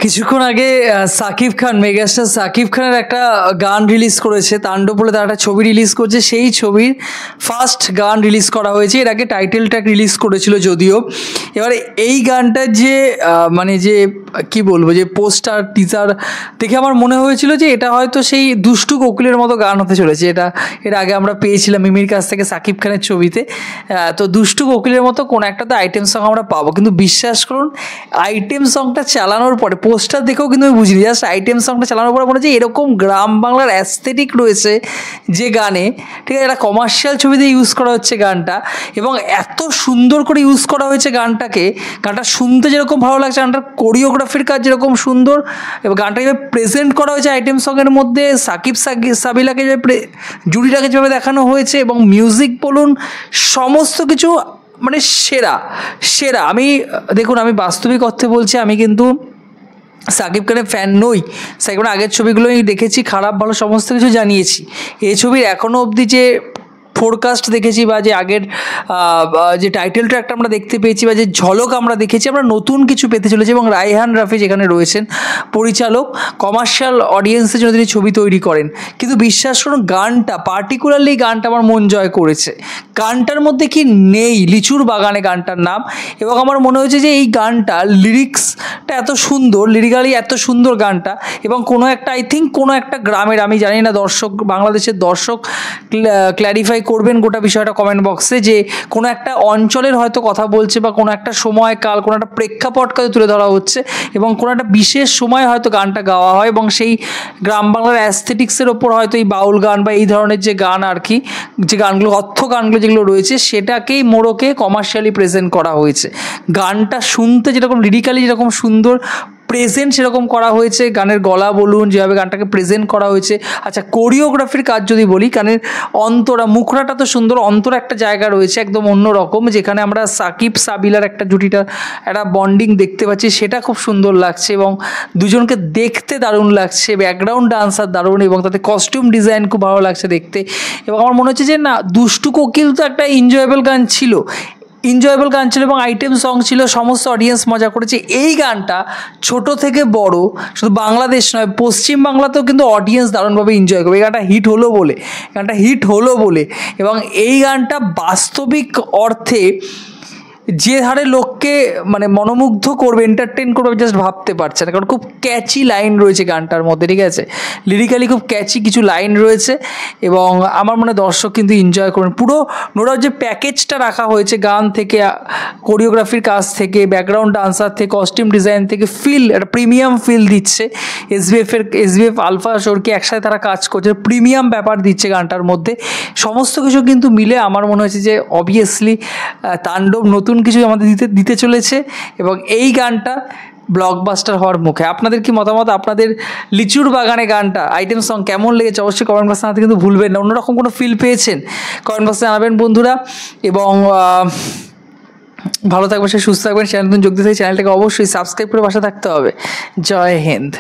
কিছুক্ষণ আগে সাকিব খান, মেগাস্টার সাকিব খানের একটা গান রিলিজ করেছে, তাণ্ডব বলে তার একটা ছবি রিলিজ করছে। সেই ছবির ফার্স্ট গান রিলিজ করা হয়েছে। এর আগে টাইটেল ট্র্যাক রিলিজ করেছিল যদিও। এবারে এই গানটার যে মানে যে কি বলবো, যে পোস্টার টিজার দেখে আমার মনে হয়েছিল যে এটা হয়তো সেই দুষ্টু কোকিলের মতো গান হতে চলেছে। এটা এর আগে আমরা পেয়েছিলাম মিমির কাছ থেকে সাকিব খানের ছবিতে। তো দুষ্টু কোকিলের মতো কোনো একটা তো আইটেম সং আমরা পাবো, কিন্তু বিশ্বাস করুন আইটেম সংটা চালানোর পরে, পোস্টার দেখেও কিন্তু আমি বুঝিনি, জাস্ট আইটেম সংটা চালানোর পরে মনে হচ্ছে এরকম গ্রাম বাংলার অ্যাস্থেটিক রয়েছে যে গানে, ঠিক আছে, এটা কমার্শিয়াল ছবিতে ইউজ করা হচ্ছে গানটা, এবং এত সুন্দর করে ইউজ করা হয়েছে গানটাকে। গানটা শুনতে যেরকম ভালো লাগছে, গানটার কোরিওগ্রাফির কাজ যেরকম সুন্দর, এবং গানটা যেভাবে প্রেজেন্ট করা হয়েছে আইটেম সঙের মধ্যে, সাকিব সাবিলাকে যে জুড়িটাকে যেভাবে দেখানো হয়েছে, এবং মিউজিক বলুন, সমস্ত কিছু মানে সেরা সেরা। আমি দেখুন, আমি বাস্তবিক অর্থে বলছি, আমি কিন্তু সাকিব খানের ফ্যান নই। সাকিব খানের আগের ছবিগুলোই দেখেছি, খারাপ ভালো সমস্ত কিছু জানিয়েছি। এই ছবির এখনও অবধি যে ফোরকাস্ট দেখেছি, বা যে আগের যে টাইটেল ট্র্যাকটা আমরা দেখতে পেয়েছি, বা যে ঝলক আমরা দেখেছি, আমরা নতুন কিছু পেতে চলেছি। এবং রায়হান রাফি যেখানে রয়েছেন পরিচালক, কমার্শিয়াল অডিয়েন্সের জন্য তিনি ছবি তৈরি করেন, কিন্তু বিশ্বাস করুন গানটা, পার্টিকুলারলি গানটা আমার মন জয় করেছে। গানটার মধ্যে কি নেই, লিচুর বাগানে গানটার নাম। এবং আমার মনে হয়েছে যে এই গানটা লিরিক্সটা এত সুন্দর, লিরিক্যালি এত সুন্দর গানটা, এবং কোনো একটা আই থিঙ্ক কোনো একটা গ্রামের, আমি জানি না দর্শক, বাংলাদেশের দর্শক ক্ল্যারিফাই করবেন গোটা বিষয়টা কমেন্ট বক্সে, যে কোনো একটা অঞ্চলের হয়তো কথা বলছে, বা কোনো একটা সময়কাল, কোনো একটা প্রেক্ষাপটকে তুলে ধরা হচ্ছে, এবং কোনো একটা বিশেষ সময় হয়তো গানটা গাওয়া হয়, এবং সেই গ্রাম বাংলার অ্যাস্থেটিক্সের ওপর হয়তো এই বাউল গান বা এই ধরনের যে গান আর কি, যে গানগুলো অর্থ গানগুলো যেগুলো রয়েছে, সেটাকেই মোড়কে কমার্শিয়ালি প্রেজেন্ট করা হয়েছে। গানটা শুনতে যেরকম লিরিক্যালি যেরকম সুন্দর প্রেজেন্ট সেরকম করা হয়েছে, গানের গলা বলুন, যেভাবে গানটাকে প্রেজেন্ট করা হয়েছে। আচ্ছা, কোরিওগ্রাফির কাজ যদি বলি, গানের অন্তরা, মুখরাটা তো সুন্দর, অন্তর একটা জায়গা রয়েছে একদম অন্যরকম, যেখানে আমরা সাকিব সাবিলার একটা জুটিটা একটা বন্ডিং দেখতে পাচ্ছি, সেটা খুব সুন্দর লাগছে, এবং দুজনকে দেখতে দারুণ লাগছে, ব্যাকগ্রাউন্ড ডান্সার দারুণ, এবং তাতে কস্টিউম ডিজাইন খুব ভালো লাগছে দেখতে। এবং আমার মনে হচ্ছে যে না, দুষ্টু কোকিল তো একটা এনজয়েবল গান ছিল, এবং আইটেম সং ছিল, সমস্ত অডিয়েন্স মজা করেছে। এই গানটা ছোট থেকে বড়, শুধু বাংলাদেশ নয়, পশ্চিম বাংলাতেও কিন্তু অডিয়েন্স দারুণভাবে এনজয় করবে। এই গানটা হিট হলো বলে, এবং এই গানটা বাস্তবিক অর্থে যে হারে লোককে মানে মনোমুগ্ধ করবে, এন্টারটেন করবে, জাস্ট ভাবতে পারছে না, কারণ খুব ক্যাচি লাইন রয়েছে গানটার মধ্যে, ঠিক আছে, লিরিক্যালি খুব ক্যাচি কিছু লাইন রয়েছে, এবং আমার মনে দর্শক কিন্তু এনজয় করবেন। পুরো নোরার যে প্যাকেজটা রাখা হয়েছে, গান থেকে, কোরিওগ্রাফির কাজ থেকে, ব্যাকগ্রাউন্ড ডান্সার থেকে, কস্টিউম ডিজাইন থেকে, ফিল, একটা প্রিমিয়াম ফিল দিচ্ছে। এসবিএফ আলফা সরকি একসাথে তারা কাজ করছে, প্রিমিয়াম ব্যাপার দিচ্ছে গানটার মধ্যে। সমস্ত কিছু কিন্তু মিলে আমার মনে হয়েছে যে অবভিয়াসলি তাণ্ডব নতুন কিছু আমাদের দিতে চলেছে, এবং এই গানটা ব্লকবাস্টার হওয়ার মুখে। আপনাদের কি মতামত? আপনাদের লিচুর বাগানে গানটা আইটেম সং কেমন লেগেছে অবশ্যই কমেন্ট বক্সে জানাতে কিন্তু ভুলবেন না। অন্যরকম কোনো ফিল পেয়েছেন কমেন্ট বক্সে জানাবেন বন্ধুরা, এবং ভালো থাকবেন, সে সুস্থ থাকবেন। চ্যানেল নতুন যোগ দিতে চ্যানেলটাকে অবশ্যই সাবস্ক্রাইব করে পাশে থাকতে হবে। জয় হিন্দ।